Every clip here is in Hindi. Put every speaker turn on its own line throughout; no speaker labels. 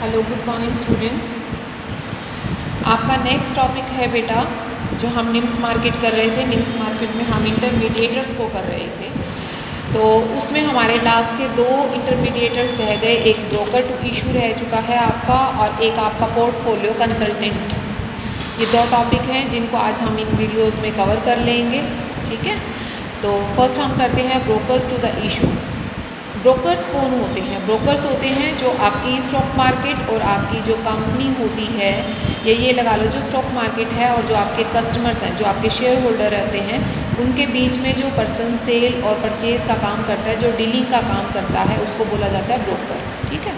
Hello, good morning students. आपका नेक्स्ट टॉपिक है बेटा, जो हम निम्स मार्केट कर रहे थे। निम्स मार्केट में हम इंटरमीडिएटर्स को कर रहे थे, तो उसमें हमारे लास्ट के 2 इंटरमीडिएटर्स रह गए। एक ब्रोकर टू इशू रह चुका है आपका, और एक आपका पोर्टफोलियो कंसल्टेंट। ये 2 टॉपिक हैं जिनको आज हम इन वीडियोज़ में कवर कर लेंगे, ठीक है। तो फर्स्ट हम करते हैं brokers to the issue. Brokers कौन होते हैं? ब्रोकर्स होते हैं जो आपकी स्टॉक मार्केट और आपकी जो कंपनी होती है, या ये लगा लो जो स्टॉक मार्केट है और जो आपके कस्टमर्स हैं, जो आपके शेयर होल्डर रहते हैं, उनके बीच में जो पर्सन सेल और परचेज़ का काम करता है, जो डीलिंग का काम करता है, उसको बोला जाता है ब्रोकर, ठीक है।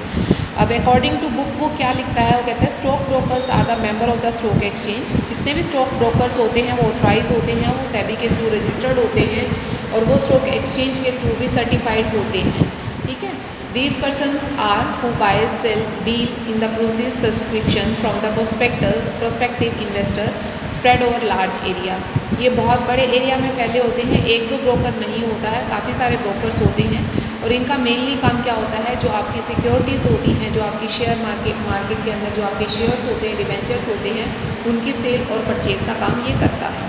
अब अकॉर्डिंग टू बुक वो क्या लिखता है? वो कहता है stock brokers are the member of the stock exchange. जितने भी स्टॉक ब्रोकर्स होते हैं वो ऑथराइज होते हैं, वो सेबी के थ्रू रजिस्टर्ड होते हैं, और वो स्टॉक एक्सचेंज के थ्रू भी सर्टिफाइड होते हैं, ठीक है। These persons are who buy, sell, deal in the process subscription from the prospective investor spread over large area। ये बहुत बड़े एरिया में फैले होते हैं, 1-2 ब्रोकर नहीं होता है, काफ़ी सारे ब्रोकर्स होते हैं। और इनका मेनली काम क्या होता है? जो आपकी सिक्योरिटीज़ होती हैं, जो आपकी शेयर मार्केट के अंदर जो आपके शेयर्स होते हैं, डिबेंचर्स होते हैं, उनकी सेल और परचेज़ का काम ये करता है।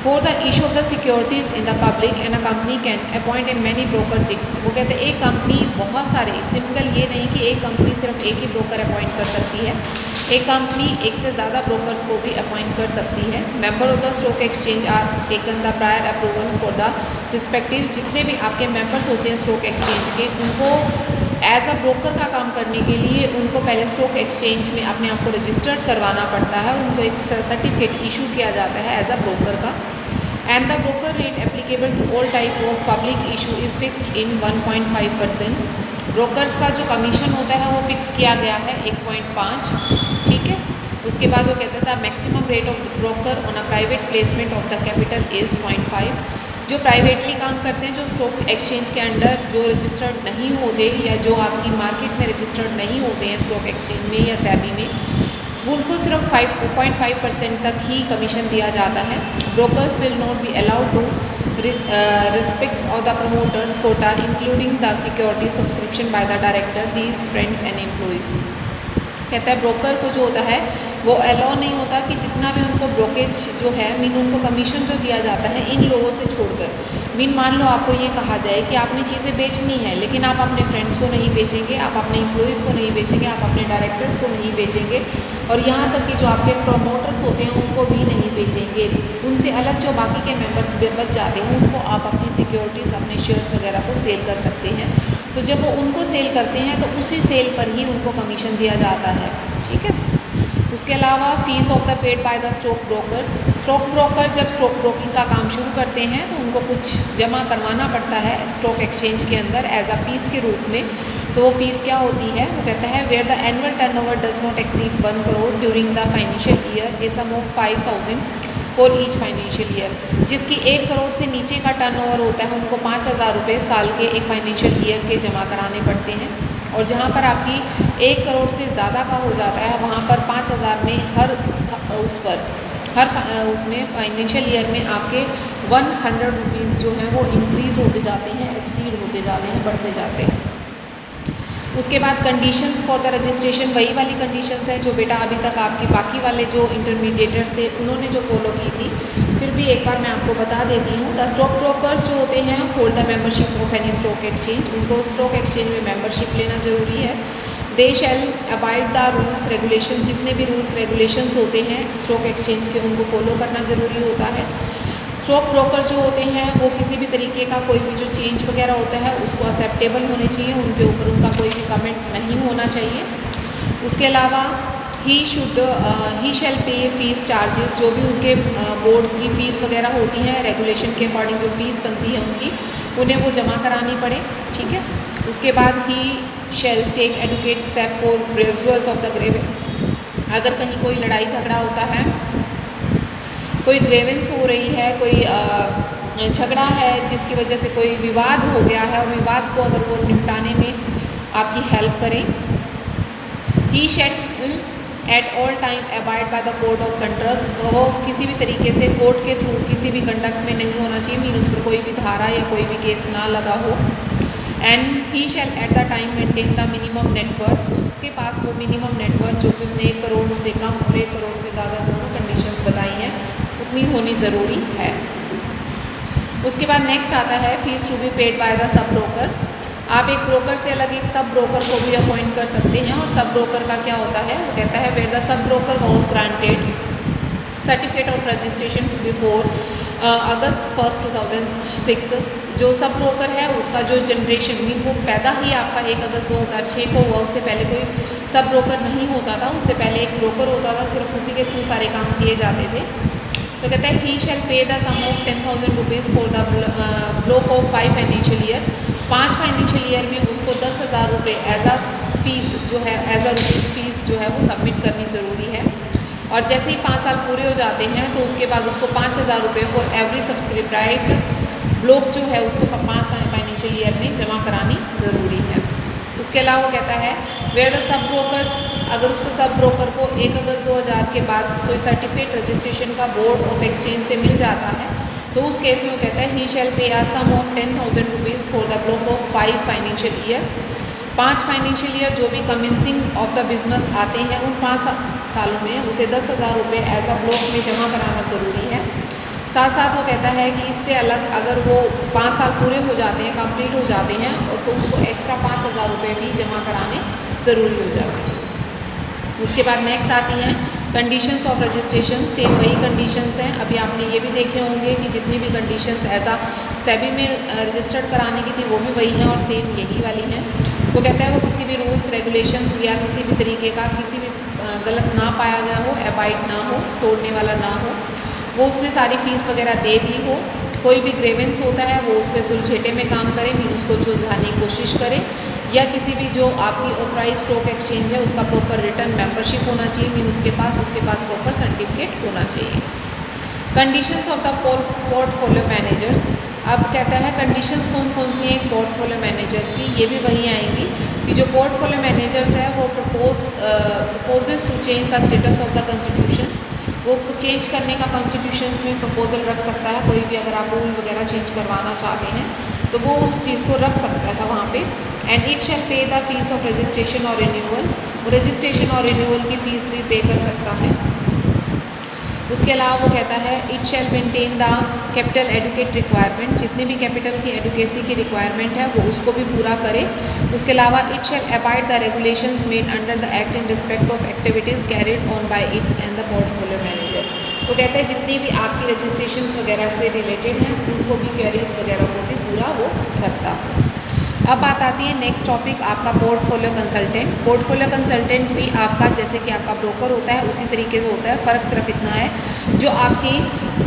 For the issue of the securities in the public and a company can appoint in many brokers its। वो कहते हैं एक कंपनी बहुत सारे, सिंगल ये नहीं कि एक कंपनी सिर्फ एक ही ब्रोकर अपॉइंट कर सकती है, एक कंपनी एक से ज़्यादा ब्रोकर्स को भी अपॉइंट कर सकती है। Member of the stock exchange are taken the prior approval for the respective. जितने भी आपके मेंबर्स होते हैं स्टॉक एक्सचेंज के, उनको एज अ ब्रोकर का काम करने के लिए उनको पहले स्टॉक एक्सचेंज में अपने आप को रजिस्टर्ड करवाना पड़ता है, उनको एक सर्टिफिकेट इशू किया जाता है एज अ ब्रोकर का। And the broker rate applicable to all type of public issue is fixed in 1.5%। Brokers का जो कमीशन होता है वो फिक्स किया गया है 1.5, ठीक है। उसके बाद वो कहता था maximum rate of the broker on a private placement of the capital is 0.5। जो प्राइवेटली काम करते हैं, जो स्टॉक एक्सचेंज के अंडर जो रजिस्टर्ड नहीं होते, या जो आपकी मार्केट में रजिस्टर्ड नहीं होते हैं स्टॉक एक्सचेंज में या सेबी में, उनको सिर्फ 5.5% तक ही कमीशन दिया जाता है। Brokers will not be allowed to respects of the promoters quota including the security subscription by the director, these friends and employees. कहता है ब्रोकर को जो होता है वो अलाउ नहीं होता कि जितना भी उनको ब्रोकेज जो है, मीन उनको कमीशन जो दिया जाता है इन लोगों से छोड़कर। मीन मान लो आपको ये कहा जाए कि आपने चीज़ें बेचनी है, लेकिन आप अपने फ्रेंड्स को नहीं बेचेंगे, आप अपने एम्प्लॉइज़ को नहीं बेचेंगे, आप अपने डायरेक्टर्स को नहीं बेचेंगे, और यहाँ तक कि जो आपके प्रमोटर्स होते हैं उनको भी नहीं बेचेंगे। उनसे अलग जो बाकी के मेंबर्स बच जाते हैं, उनको आप अपनी सिक्योरिटीज़, अपने शेयर्स वगैरह को सेल कर सकते हैं। तो जब वो उनको सेल करते हैं तो उसी सेल पर ही उनको कमीशन दिया जाता है, ठीक है। उसके अलावा fees of the paid by the stock brokers. Stock broker जब स्टॉक ब्रोकिंग का काम शुरू करते हैं तो उनको कुछ जमा करवाना पड़ता है स्टॉक एक्सचेंज के अंदर एज अ फ़ीस के रूप में। तो वो फ़ीस क्या होती है? वो कहता है where the annual turnover does not exceed 1 crore during the financial year, a sum of 5,000 for each financial year. जिसकी 1 करोड़ से नीचे का टर्नओवर होता है, उनको 5,000 रुपये साल के एक फाइनेंशियल ईयर के जमा कराने पड़ते हैं। और जहाँ पर आपकी 1 करोड़ से ज़्यादा का हो जाता है, वहाँ पर 5,000 में हर उसमें फाइनेंशियल ईयर में आपके 100 रुपीज़ जो हैं वो इंक्रीज़ होते जाते हैं, एक्सीड होते जाते हैं, बढ़ते जाते हैं। उसके बाद कंडीशंस फॉर द रजिस्ट्रेशन, वही वाली कंडीशंस हैं जो बेटा अभी तक आपके बाकी वाले जो इंटरमीडिएटर्स थे उन्होंने जो फॉलो की थी। फिर भी एक बार मैं आपको बता देती हूँ। द स्टॉक ब्रोकर्स जो होते हैं hold the membership of any stock exchange. उनको स्टॉक एक्सचेंज में मेंबरशिप लेना ज़रूरी है। दे शैल अबाइड द रूल्स रेगुलेशन। जितने भी रूल्स रेगुलेशंस होते हैं स्टॉक एक्सचेंज के, उनको फॉलो करना ज़रूरी होता है। स्टॉक ब्रोकर जो होते हैं वो किसी भी तरीके का कोई भी जो चेंज वगैरह होता है उसको एक्सेप्टेबल होने चाहिए, उनके ऊपर उनका कोई भी कमेंट नहीं होना चाहिए। उसके अलावा ही शैल पे फीस चार्जेस। जो भी उनके बोर्ड की फ़ीस वगैरह होती हैं, रेगुलेशन के अकॉर्डिंग जो फ़ीस बनती है उनकी, उन्हें वो जमा करानी पड़े, ठीक है। उसके बाद he shall take adequate step for residuals of the grievances. अगर कहीं कोई लड़ाई झगड़ा होता है, कोई ग्रेवेंस हो रही है, कोई झगड़ा है जिसकी वजह से कोई विवाद हो गया है, और विवाद को अगर वो निपटाने में आपकी हेल्प करें। He shall at all time abide by the code of conduct. वो किसी भी तरीके से कोर्ट के थ्रू किसी भी कंडक्ट में नहीं होना चाहिए, मीन उस पर कोई भी धारा या कोई भी केस ना लगा हो। And he shall at the time maintain the minimum net worth. उसके पास वो मिनिमम नेटवर्थ जो कि उसने 1 करोड़ से कम और 1 करोड़ से ज़्यादा दोनों कंडीशंस बताई हैं उतनी होनी ज़रूरी है। उसके बाद नेक्स्ट आता है fees to be paid by the sub broker. आप एक ब्रोकर से अलग एक सब ब्रोकर को भी अपॉइंट कर सकते हैं। और सब ब्रोकर का क्या होता है, वो कहता है where the sub broker was granted certificate of registration before August 1 2006। जो सब ब्रोकर है उसका जो जनरेशन मीन वो पैदा ही आपका 1 अगस्त 2006 को हुआ, उससे पहले कोई सब ब्रोकर नहीं होता था। उससे पहले एक ब्रोकर होता था, सिर्फ उसी के थ्रू सारे काम किए जाते थे। तो कहता है ही shall pay the sum of 10,000 rupees for the block of 5 financial year. 5 financial year में उसको 10,000 रुपये एज अ फीस जो है, एज अ रुपीज़ फीस जो है वो सबमिट करनी ज़रूरी है। और जैसे ही 5 साल पूरे हो जाते हैं तो उसके बाद उसको 5,000 रुपये फॉर एवरी सब्सक्राइब्ड ब्लॉक जो है उसको 5 फाइनेंशियल ईयर में जमा करानी ज़रूरी है। उसके अलावा वो कहता है वेयर द सब ब्रोकर्स, अगर उसको सब ब्रोकर को 1 अगस्त 2000 के बाद कोई सर्टिफिकेट रजिस्ट्रेशन का बोर्ड ऑफ एक्सचेंज से मिल जाता है तो उस केस में वो कहता है ही shall pay a sum of 10,000 rupees for the block of 5 financial year. 5 financial year जो भी कमेंसिंग ऑफ द बिजनेस आते हैं उन 5 सालों में उसे 10,000 रुपये एज अ ब्लॉक में जमा कराना ज़रूरी है। साथ साथ वो कहता है कि इससे अलग अगर वो 5 साल पूरे हो जाते हैं, कंप्लीट हो जाते हैं, और तो उसको एक्स्ट्रा 5,000 रुपये भी जमा कराने ज़रूरी हो जाते हैं। उसके बाद नेक्स्ट आती हैं कंडीशंस ऑफ रजिस्ट्रेशन। सेम वही कंडीशंस हैं, अभी आपने ये भी देखे होंगे कि जितनी भी कंडीशंस एज आ सेबी में रजिस्टर्ड कराने की थी वो भी वही हैं और सेम यही वाली हैं। वो कहता है वो किसी भी रूल्स रेगुलेशंस या किसी भी तरीके का किसी भी गलत ना पाया गया हो, अबाइड ना हो, तोड़ने वाला ना हो, वो उसने सारी फ़ीस वगैरह दे दी हो, कोई भी ग्रेवेंस होता है वो उसके सुलझेटे में काम करे, मीन उसको सुलझाने की कोशिश करे, या किसी भी जो आपकी ऑथराइज स्टॉक एक्सचेंज है उसका प्रॉपर रिटर्न मेंबरशिप होना चाहिए, मीन उसके पास प्रॉपर सर्टिफिकेट होना चाहिए। Conditions of the portfolio managers. अब कहता है कंडीशंस कौन कौन सी हैं एक पोर्टफोलियो मैनेजर्स की, ये भी वही आएंगी कि जो पोर्टफोलियो मैनेजर्स है वो proposes to change the status of the constitutions, वो चेंज करने का कॉन्स्टिट्यूशंस में प्रपोजल रख सकता है। कोई भी अगर आप रूल वगैरह चेंज करवाना चाहते हैं तो वो उस चीज़ को रख सकता है वहाँ पे। And it shall pay the fees of registration और रिन्यूअल, वो रजिस्ट्रेशन और रिन्यूअल की फ़ीस भी पे कर सकता है। उसके अलावा वो कहता है it shall maintain the capital adequate requirement, जितनी भी कैपिटल की एडुकेसी की रिक्वायरमेंट है वो उसको भी पूरा करे। उसके अलावा it shall abide the regulations made under the act in respect of activities carried on by it and the portfolio manager. वो कहते हैं जितनी भी आपकी रजिस्ट्रेशंस वगैरह से रिलेटेड हैं उनको भी क्वेरीज वगैरह को भी पूरा वो करता। अब बात आती है नेक्स्ट टॉपिक आपका पोर्टफोलियो कंसल्टेंट। पोर्टफोलियो कंसल्टेंट भी आपका जैसे कि आपका ब्रोकर होता है उसी तरीके से होता है, फ़र्क सिर्फ इतना है जो आपकी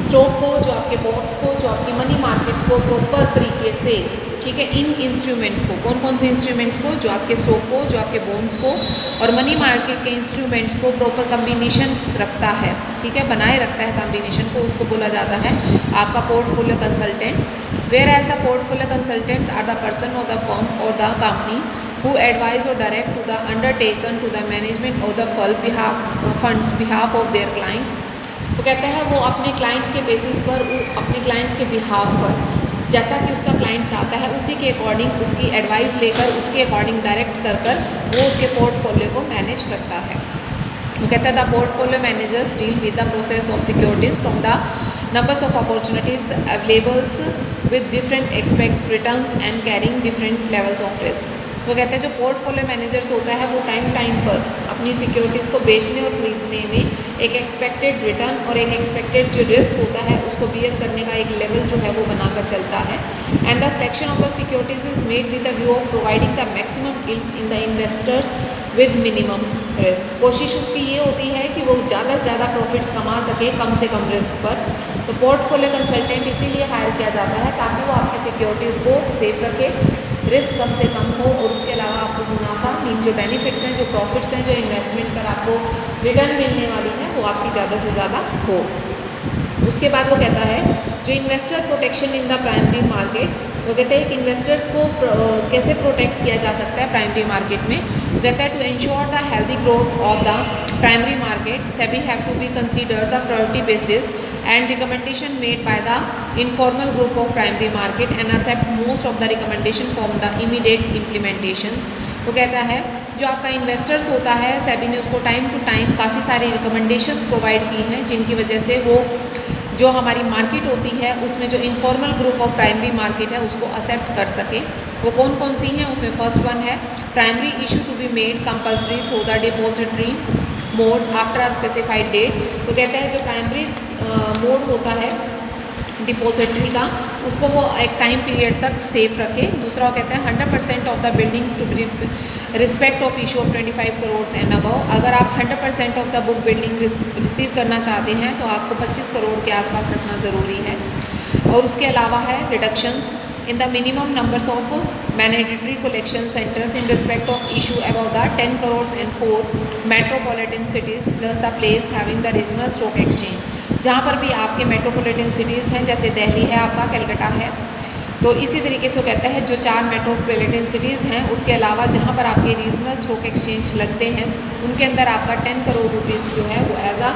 स्टॉक को, जो आपके बॉन्ड्स को, जो आपकी मनी मार्केट्स को प्रॉपर तरीके से, ठीक है, इन इंस्ट्रूमेंट्स को, कौन कौन से इंस्ट्रूमेंट्स को, जो आपके स्टॉक को, जो आपके बॉन्ड्स को और मनी मार्केट के इंस्ट्रूमेंट्स को प्रॉपर कम्बिनेशंस रखता है, ठीक है, बनाए रखता है कम्बिनेशन को, उसको बोला जाता है आपका portfolio consultant. Whereas the portfolio consultants are the person और द फर्म और the company who advise or direct to the undertaken to the management of the funds behalf of their clients। वो कहता है वो अपने क्लाइंट्स के बेसिस पर, अपने क्लाइंट्स के बिहाफ पर जैसा कि उसका क्लाइंट चाहता है उसी के अकॉर्डिंग उसकी एडवाइस लेकर उसके अकॉर्डिंग डायरेक्ट कर कर वो उसके पोर्टफोलियो को मैनेज करता है। वो कहता है the portfolio managers deal with the process of securities from the numbers of opportunities available with different expect returns and carrying different levels of risk। वो कहते हैं जो पोर्टफोलियो मैनेजर्स होता है वो टाइम पर अपनी सिक्योरिटीज़ को बेचने और ख़रीदने में एक एक्सपेक्टेड रिटर्न और एक एक्सपेक्टेड जो रिस्क होता है उसको बियर करने का एक लेवल जो है वो बनाकर चलता है। And the selection of the securities is made with the view of providing the maximum yields in the investors with minimum risk. कोशिश उसकी ये होती है कि वो ज़्यादा से ज़्यादा प्रॉफिट्स कमा सके कम से कम रिस्क पर। तो पोर्टफोलियो कंसल्टेंट इसीलिए हायर किया जाता है ताकि वो आपकी सिक्योरिटीज़ को सेफ रखे, रिस्क कम से कम हो और उसके अलावा आपको मुनाफा मीन जो बेनिफिट्स हैं, जो प्रॉफिट्स हैं, जो इन्वेस्टमेंट पर आपको रिटर्न मिलने वाली है वो आपकी ज़्यादा से ज़्यादा हो। उसके बाद वो कहता है जो investor protection in the primary market, वो कहते हैं कि इन्वेस्टर्स को कैसे प्रोटेक्ट किया जा सकता है प्राइमरी मार्केट में। वो कहता है to ensure the healthy growth of the primary market SEBI have to be consider the priority basis and recommendation made by the informal group of primary market and accept most of the recommendation from the immediate implementations। वो कहता है जो आपका इन्वेस्टर्स होता है, सेबी ने उसको टाइम टू टाइम काफ़ी सारी रिकमेंडेशंस प्रोवाइड की हैं, जिनकी वजह से वो जो हमारी मार्केट होती है उसमें जो informal group of primary market है उसको एक्सेप्ट कर सके। वो कौन कौन सी हैं? उसमें फर्स्ट वन है primary issue to be made compulsory through the depository mode after a specified date. तो कहते हैं जो प्राइमरी मोड होता है डिपॉजिटरी का, उसको वो एक टाइम पीरियड तक सेफ रखे। दूसरा वो कहते हैं 100% of the buildings to be respect of issue of 25 crore and above. अगर आप 100% of the book building receive करना चाहते हैं तो आपको 25 करोड़ के आसपास रखना ज़रूरी है। और उसके अलावा है reductions in the minimum numbers of mandatory collection centres in respect of issue about the 10 crore and 4 metropolitan cities plus the place having the regional stock exchange. जहाँ पर भी आपके मेट्रोपॉलिटन सिटीज़ हैं, जैसे दिल्ली है, आपका कलकत्ता है, तो इसी तरीके से वो कहता है जो 4 मेट्रोपॉलिटन सिटीज़ हैं उसके अलावा जहाँ पर आपके रीजनल स्टॉक एक्सचेंज लगते हैं उनके अंदर आपका 10 करोड़ रुपीज़ जो है वो एज आ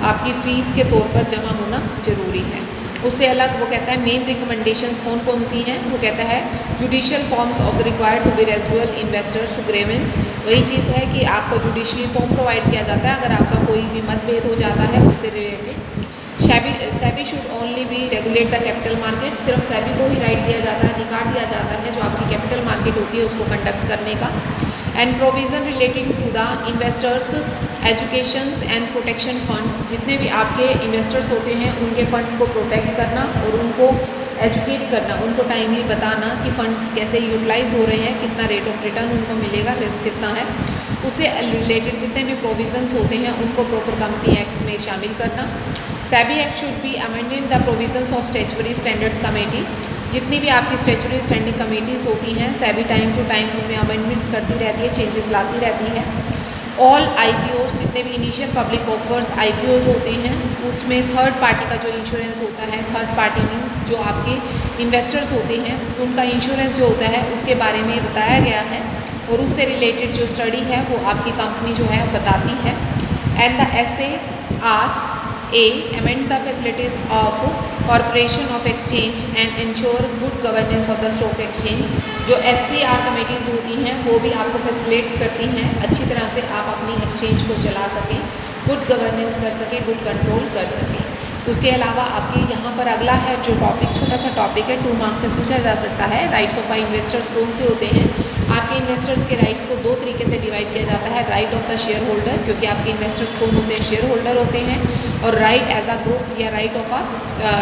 आपकी फ़ीस के तौर पर जमा होना ज़रूरी है। उससे अलग वो कहता है मेन रिकमेंडेशंस कौन कौन सी हैं? वो कहता है judicial forms of the required to be residual investors to grievance. वही चीज़ है कि आपको जुडिशली फॉर्म प्रोवाइड किया जाता है अगर आपका कोई भी मतभेद हो जाता है उससे related. SEBI should only be regulate the capital market. सिर्फ सेबी को ही राइट दिया जाता है, अधिकार दिया जाता है जो आपकी कैपिटल मार्केट होती है उसको कंडक्ट करने का। And provision relating to the investors educations and protection funds. जितने भी आपके इन्वेस्टर्स होते हैं उनके फंड्स को प्रोटेक्ट करना और उनको एजुकेट करना, उनको टाइमली बताना कि फ़ंड्स कैसे यूटिलाइज हो रहे हैं, कितना रेट ऑफ रिटर्न उनको मिलेगा, रिस्क कितना है, उससे रिलेटेड जितने भी प्रोविज़न्स होते हैं उनको प्रॉपर कंपनी एक्ट्स में शामिल करना। SEBI act should be amending the provisions of statutory standards committee. जितनी भी आपकी स्टैट्यूटरी स्टैंडिंग कमेटीज़ होती हैं सेबी टाइम टू टाइम उनमें अमेंडमेंट्स करती रहती है, चेंजेस लाती रहती है। ऑल IPOs, जितने भी इनिशियल पब्लिक ऑफर्स IPOs होते हैं उसमें थर्ड पार्टी का जो इंश्योरेंस होता है, थर्ड पार्टी मीन्स जो आपके इन्वेस्टर्स होते हैं उनका इंश्योरेंस जो होता है उसके बारे में बताया गया है और उससे रिलेटेड जो स्टडी है वो आपकी कंपनी जो है बताती है। And the SARA amend the facilities of corporation of exchange and ensure good governance of the stock exchange। जो SCR कमेटीज़ होती हैं वो भी आपको फैसिलिटेट करती हैं अच्छी तरह से आप अपनी एक्सचेंज को चला सकें, गुड गवर्नेंस कर सकें, गुड कंट्रोल कर सकें। उसके अलावा आपके यहाँ पर अगला है जो टॉपिक, छोटा सा टॉपिक है, 2 मार्क्स से पूछा जा सकता है। राइट्स ऑफ इन्वेस्टर्स कौन से होते हैं? आपके इन्वेस्टर्स के राइट्स को 2 तरीके से डिवाइड किया जाता है। Right of the share holder, क्योंकि आपके इन्वेस्टर्स कौन होते हैं? शेयर होल्डर होते हैं। और राइट एज अ ग्रुप या right of a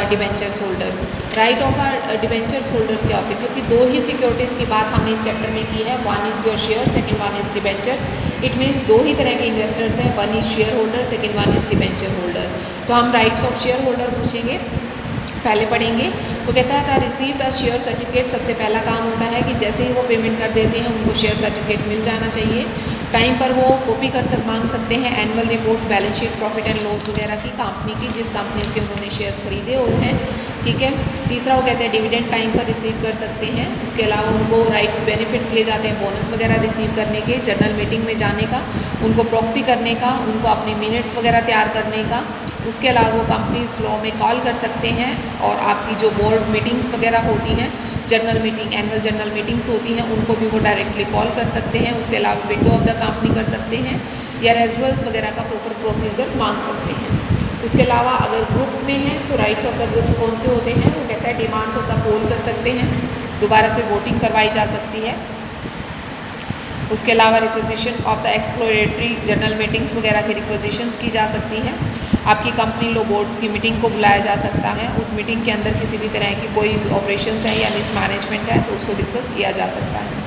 debentures holders. Right of a debentures holders क्या होते हैं? क्योंकि 2 ही सिक्योरिटीज़ की बात हमने इस चैप्टर में की है, 1 is your share, second 1 is debenture. It means 2 ही तरह के इन्वेस्टर्स हैं, 1 is share holder, second 1 is debenture holder. तो हम राइट्स ऑफ शेयर होल्डर पूछेंगे, पहले पढ़ेंगे। वो कहता है the receive the share certificate. सबसे पहला काम होता है कि जैसे ही वो पेमेंट कर देते हैं उनको शेयर सर्टिफिकेट मिल जाना चाहिए। टाइम पर वो कॉपी मांग सकते हैं annual report, balance sheet, profit and loss वगैरह की कंपनी की, जिस कंपनी के उन्होंने शेयर्स खरीदे हुए हैं, ठीक है। तीसरा वो कहते हैं डिविडेंड टाइम पर रिसीव कर सकते हैं। उसके अलावा उनको राइट्स बेनिफिट्स दिए जाते हैं बोनस वगैरह रिसीव करने के, जर्नल मीटिंग में जाने का, उनको प्रॉक्सी करने का, उनको अपने मिनट्स वगैरह तैयार करने का। उसके अलावा वो कंपनीज लॉ में कॉल कर सकते हैं और आपकी जो बोर्ड मीटिंग्स वगैरह होती हैं, journal meeting, annual journal meetings होती हैं, उनको भी वो डायरेक्टली कॉल कर सकते हैं। उसके अलावा विंडो ऑफ द कंपनी कर सकते हैं या रेजुअल्स वगैरह का प्रॉपर प्रोसीजर मांग सकते हैं। उसके अलावा अगर ग्रुप्स में हैं तो राइट्स ऑफ द ग्रुप्स कौन से होते हैं? वो कहता है डिमांड्स ऑफ द पोल कर सकते हैं, दोबारा से वोटिंग करवाई जा सकती है। उसके अलावा requisition of the exploratory journal meetings वगैरह की रिक्वेजिशंस की जा सकती है। आपकी कंपनी लो बोर्ड्स की मीटिंग को बुलाया जा सकता है, उस मीटिंग के अंदर किसी भी तरह की कोई भी ऑपरेशंस है या मिसमैनेजमेंट है तो उसको डिस्कस किया जा सकता है।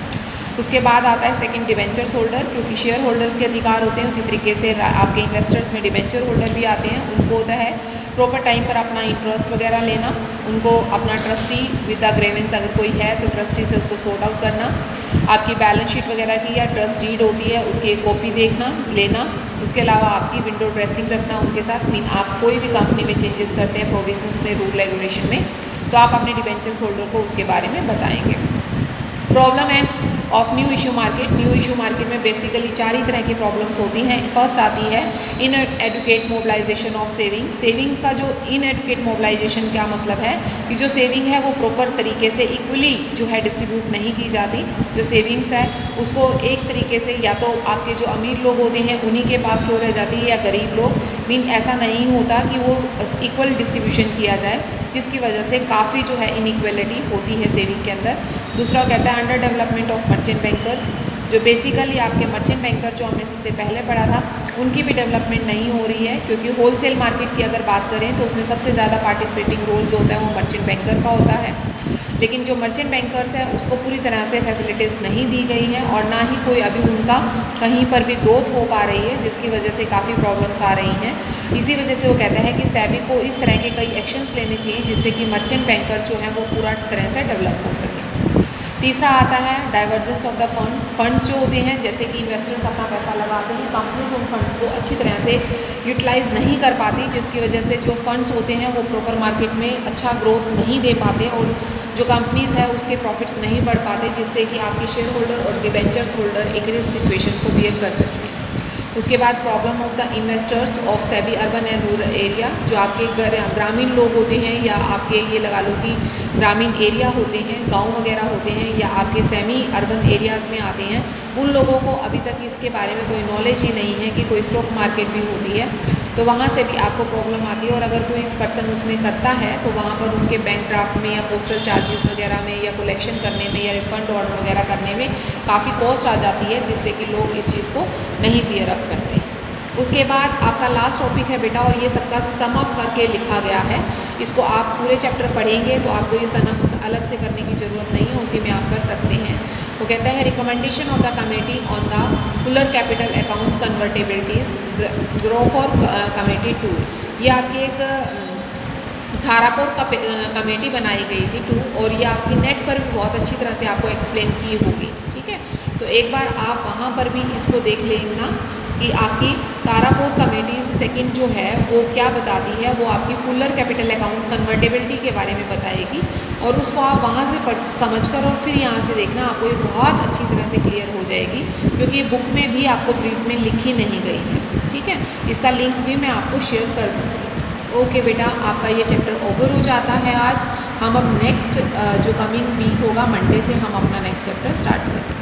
उसके बाद आता है सेकंड डिबेंचर्स होल्डर, क्योंकि शेयर होल्डर्स के अधिकार होते हैं उसी तरीके से आपके इन्वेस्टर्स में डिबेंचर होल्डर भी आते हैं। उनको होता है प्रॉपर टाइम पर अपना इंटरेस्ट वगैरह लेना, उनको अपना ट्रस्टी विद द ग्रेवेंस अगर कोई है तो ट्रस्टी से उसको सॉर्ट आउट करना, आपकी बैलेंस शीट वगैरह की या ट्रस्ट डीड होती है उसकी एक कॉपी देखना लेना। उसके अलावा आपकी विंडो ड्रेसिंग रखना उनके साथ। मीन आप कोई भी कंपनी में चेंजेस करते हैं प्रोविजंस में, रूल रेगुलेशन में, तो आप अपने डिबेंचर्स होल्डर को उसके बारे में बताएंगे। Problem and of new issue market. New issue market में बेसिकली 4 ही तरह की प्रॉब्लम्स होती हैं। फर्स्ट आती है inadequate mobilisation of saving. Saving का जो इन एडुकेट मोबिलाइजेशन क्या मतलब है कि जो सेविंग है वो प्रॉपर तरीके से इक्वली जो है डिस्ट्रीब्यूट नहीं की जाती। जो सेविंग्स है उसको एक तरीके से या तो आपके जो अमीर लोग होते हैं उन्हीं के पास स्टोर रह जाती है, या गरीब लोग मीन ऐसा नहीं होता कि वो इक्वल डिस्ट्रीब्यूशन किया जाए, जिसकी वजह से काफ़ी जो है इनइक्वलिटी होती है सेविंग के अंदर। दूसरा कहता है under development of merchant bankers, जो बेसिकली आपके मर्चेंट बैंकर जो हमने सबसे पहले पढ़ा था उनकी भी डेवलपमेंट नहीं हो रही है, क्योंकि होलसेल मार्केट की अगर बात करें तो उसमें सबसे ज़्यादा पार्टिसिपेटिंग रोल जो होता है वो मर्चेंट बैंकर का होता है। लेकिन जो मर्चेंट बैंकर्स है उसको पूरी तरह से फैसिलिटीज़ नहीं दी गई हैं और ना ही कोई अभी उनका कहीं पर भी ग्रोथ हो पा रही है, जिसकी वजह से काफ़ी प्रॉब्लम्स आ रही हैं। इसी वजह से वो कहता है कि सेबी को इस तरह के कई एक्शंस लेने चाहिए जिससे कि मर्चेंट बैंकर्स जो हैं वो पूरा तरह से डेवलप हो सकें। तीसरा आता है डाइवर्जेंस ऑफ द फंड्स जो होते हैं, जैसे कि इन्वेस्टर्स अपना पैसा लगाते हैं, कंपनीज उन फंड्स को अच्छी तरह से यूटिलाइज़ नहीं कर पाती, जिसकी वजह से जो फंड्स होते हैं वो प्रॉपर मार्केट में अच्छा ग्रोथ नहीं दे पाते और जो कंपनीज़ है उसके प्रॉफिट्स नहीं बढ़ पाते, जिससे कि आपके शेयर होल्डर और डिबेंचर्स होल्डर एक रिस्क सिचुएशन को बियर कर सकते हैं। उसके बाद problem of the investors of SEBI urban and rural area, जो आपके ग्रामीण लोग होते हैं या आपके ये लगा लो कि ग्रामीण एरिया होते हैं, गांव वगैरह होते हैं या आपके सेमी अर्बन एरियाज़ में आते हैं, उन लोगों को अभी तक इसके बारे में कोई नॉलेज ही नहीं है कि कोई स्टॉक मार्केट भी होती है, तो वहाँ से भी आपको प्रॉब्लम आती है। और अगर कोई पर्सन उसमें करता है तो वहाँ पर उनके बैंक ड्राफ्ट में या पोस्टल चार्जेस वगैरह में या कलेक्शन करने में या रिफंड ऑर्डर वगैरह करने में काफ़ी कॉस्ट आ जाती है, जिससे कि लोग इस चीज़ को नहीं बियर अप करते। उसके बाद आपका लास्ट टॉपिक है बेटा, और ये सबका सम अप करके लिखा गया है, इसको आप पूरे चैप्टर पढ़ेंगे तो आपको ये सम अलग से करने की ज़रूरत नहीं है, उसी में आप कर सकते हैं। वो कहता है recommendation of the committee on the fuller capital account convertibilities grow for committee 2। ये आपकी एक थारापुर कमेटी बनाई गई थी 2, और ये आपकी नेट पर भी बहुत अच्छी तरह से आपको एक्सप्लेन की होगी, ठीक है। तो एक बार आप वहाँ पर भी इसको देख लेना कि आपकी तारापुर कमेटी सेकंड जो है वो क्या बताती है, वो आपकी फुलर कैपिटल अकाउंट कन्वर्टेबिलिटी के बारे में बताएगी, और उसको आप वहाँ से समझकर और फिर यहाँ से देखना, आपको ये बहुत अच्छी तरह से क्लियर हो जाएगी, क्योंकि ये बुक में भी आपको ब्रीफ में लिखी नहीं गई है, ठीक है। इसका लिंक भी मैं आपको शेयर कर दूँगी। ओके बेटा, आपका ये चैप्टर ओवर हो जाता है आज। हम अब नेक्स्ट जो कमिंग वीक होगा मंडे से हम अपना नेक्स्ट चैप्टर स्टार्ट करेंगे।